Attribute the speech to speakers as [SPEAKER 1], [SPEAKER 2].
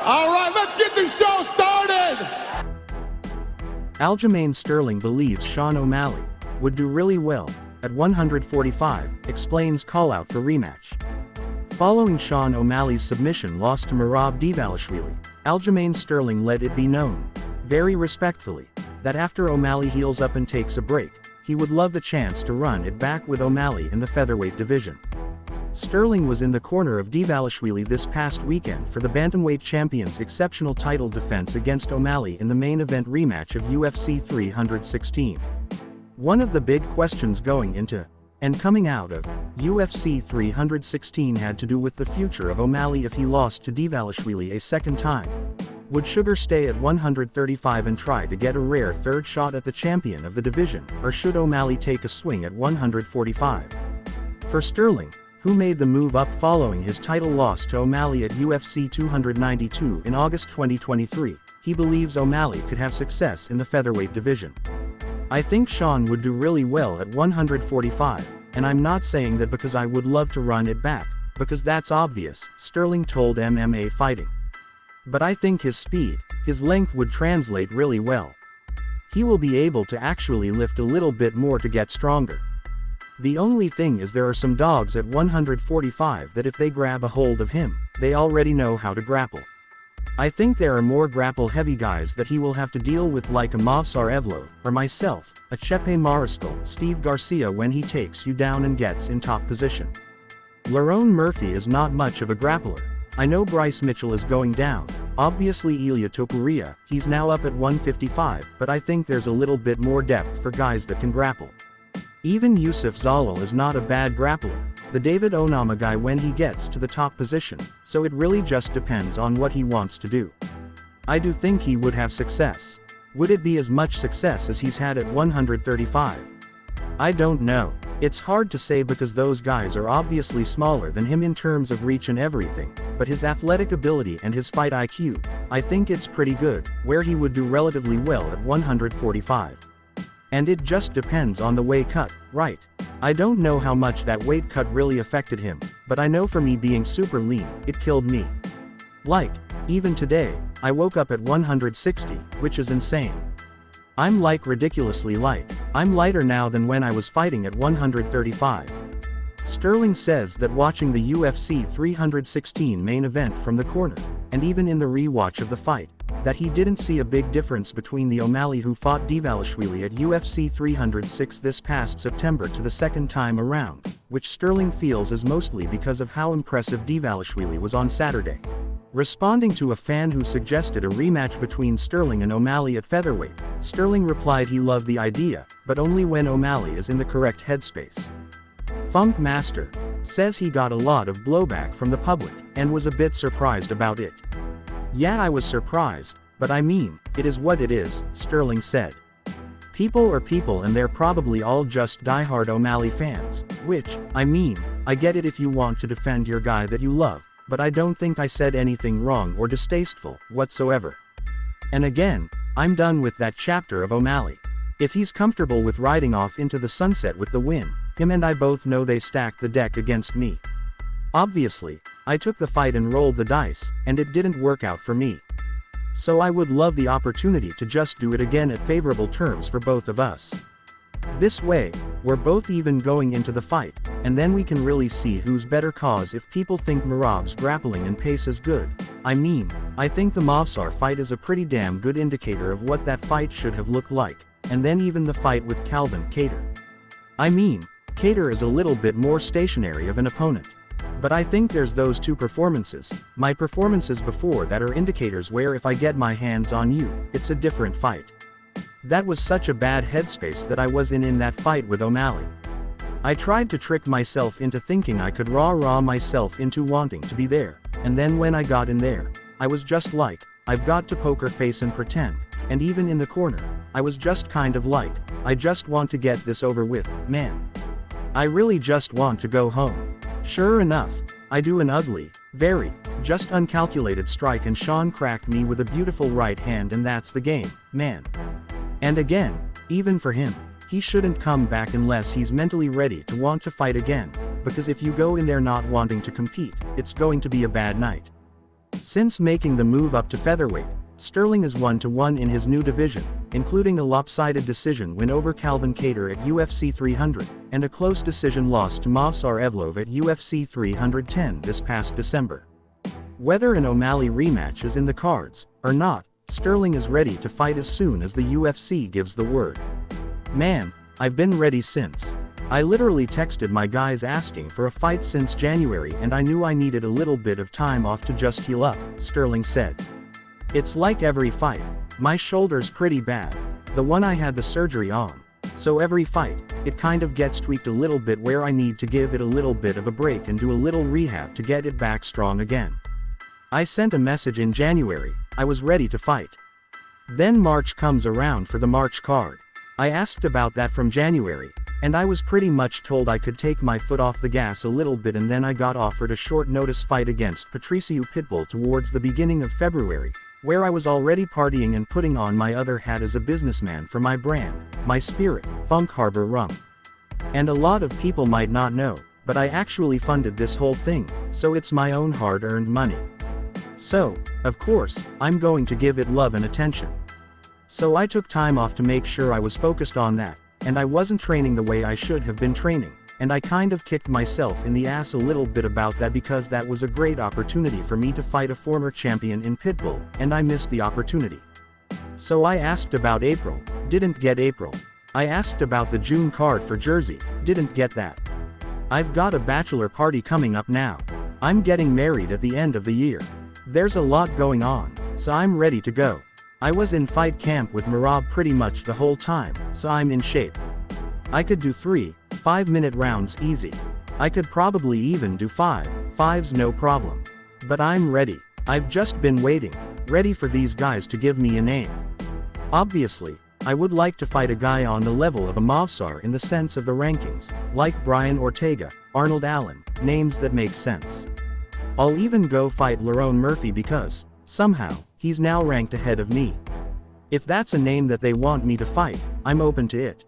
[SPEAKER 1] All right, let's get this show started!
[SPEAKER 2] Aljamain Sterling believes Sean O'Malley would do really well at 145, explains callout for rematch. Following Sean O'Malley's submission loss to Merab Dvalishvili, Aljamain Sterling let it be known, very respectfully, that after O'Malley heals up and takes a break, he would love the chance to run it back with O'Malley in the featherweight division. Sterling was in the corner of Dvalishvili this past weekend for the bantamweight champion's exceptional title defense against O'Malley in the main event rematch of UFC 316. One of the big questions going into and coming out of UFC 316 had to do with the future of O'Malley if he lost to Dvalishvili a second time. Would Sugar stay at 135 and try to get a rare third shot at the champion of the division, or should O'Malley take a swing at 145? For Sterling, who made the move up following his title loss to O'Malley at UFC 292 in August 2023, he believes O'Malley could have success in the featherweight division. I think Sean would do really well at 145, and I'm not saying that because I would love to run it back, because that's obvious, Sterling told MMA Fighting. But I think his speed, his length would translate really well. He will be able to actually lift a little bit more to get stronger. The only thing is there are some dogs at 145 that if they grab a hold of him, they already know how to grapple. I think there are more grapple-heavy guys that he will have to deal with, like a Movsar Evloev, or myself, a Chepe Mariscal, Steve Garcia, when he takes you down and gets in top position. Lerone Murphy is not much of a grappler. I know Bryce Mitchell is going down, obviously Ilia Topuria, he's now up at 155, but I think there's a little bit more depth for guys that can grapple. Even Yusuf Zalal is not a bad grappler, the David Onama guy, when he gets to the top position, so it really just depends on what he wants to do. I do think he would have success. Would it be as much success as he's had at 135? I don't know. It's hard to say because those guys are obviously smaller than him in terms of reach and everything, but his athletic ability and his fight IQ, I think it's pretty good, where he would do relatively well at 145. And it just depends on the weight cut, right? I don't know how much that weight cut really affected him, but I know for me being super lean, it killed me. Like, even today, I woke up at 160, which is insane. I'm like ridiculously light. I'm lighter now than when I was fighting at 135. Sterling says that watching the UFC 316 main event from the corner, and even in the rewatch of the fight, that he didn't see a big difference between the O'Malley who fought Dvalishvili at UFC 306 this past September to the second time around, which Sterling feels is mostly because of how impressive Dvalishvili was on Saturday. Responding to a fan who suggested a rematch between Sterling and O'Malley at featherweight, Sterling replied he loved the idea, but only when O'Malley is in the correct headspace. Funk Master says he got a lot of blowback from the public, and was a bit surprised about it. Yeah, I was surprised, but I mean, it is what it is, Sterling said. People are people and they're probably all just diehard O'Malley fans, which, I mean, I get it if you want to defend your guy that you love, but I don't think I said anything wrong or distasteful, whatsoever. And again, I'm done with that chapter of O'Malley. If he's comfortable with riding off into the sunset with the win, him and I both know they stacked the deck against me. Obviously, I took the fight and rolled the dice, and it didn't work out for me. So I would love the opportunity to just do it again at favorable terms for both of us. This way, we're both even going into the fight, and then we can really see who's better, cause if people think Merab's grappling and pace is good, I mean, I think the Movsar fight is a pretty damn good indicator of what that fight should have looked like, and then even the fight with Calvin Kattar. I mean, Kattar is a little bit more stationary of an opponent. But I think there's those two performances, my performances before that, are indicators where if I get my hands on you, it's a different fight. That was such a bad headspace that I was in that fight with O'Malley. I tried to trick myself into thinking I could raw myself into wanting to be there, and then when I got in there, I was just like, I've got to poker face and pretend, and even in the corner, I was just kind of like, I just want to get this over with, man. I really just want to go home. Sure enough, I do an ugly, very, just uncalculated strike and Sean cracked me with a beautiful right hand, and that's the game, man. And again, even for him, he shouldn't come back unless he's mentally ready to want to fight again, because if you go in there not wanting to compete, it's going to be a bad night. Since making the move up to featherweight, Sterling is 1-1 in his new division, including a lopsided decision win over Calvin Kattar at UFC 300, and a close decision loss to Movsar Evloev at UFC 310 this past December. Whether an O'Malley rematch is in the cards, or not, Sterling is ready to fight as soon as the UFC gives the word. "Man, I've been ready since. I literally texted my guys asking for a fight since January and I knew I needed a little bit of time off to just heal up," Sterling said. "It's like every fight. My shoulder's pretty bad. The one I had the surgery on. So every fight, it kind of gets tweaked a little bit where I need to give it a little bit of a break and do a little rehab to get it back strong again. I sent a message in January, I was ready to fight. Then March comes around for the March card. I asked about that from January, and I was pretty much told I could take my foot off the gas a little bit, and then I got offered a short notice fight against Patricio Pitbull towards the beginning of February, where I was already partying and putting on my other hat as a businessman for my brand, my spirit, Funk Harbor Rum. And a lot of people might not know, but I actually funded this whole thing, so it's my own hard-earned money. So, of course, I'm going to give it love and attention. So I took time off to make sure I was focused on that, and I wasn't training the way I should have been training, and I kind of kicked myself in the ass a little bit about that because that was a great opportunity for me to fight a former champion in Pitbull, and I missed the opportunity. So I asked about April, didn't get April. I asked about the June card for Jersey, didn't get that. I've got a bachelor party coming up now. I'm getting married at the end of the year. There's a lot going on, so I'm ready to go. I was in fight camp with Merab pretty much the whole time, so I'm in shape. I could do 3, 5-minute rounds easy. I could probably even do 5's no problem. But I'm ready. I've just been waiting, ready for these guys to give me a name. Obviously, I would like to fight a guy on the level of a Movsar in the sense of the rankings, like Brian Ortega, Arnold Allen, names that make sense. I'll even go fight Lerone Murphy because, somehow, he's now ranked ahead of me. If that's a name that they want me to fight, I'm open to it.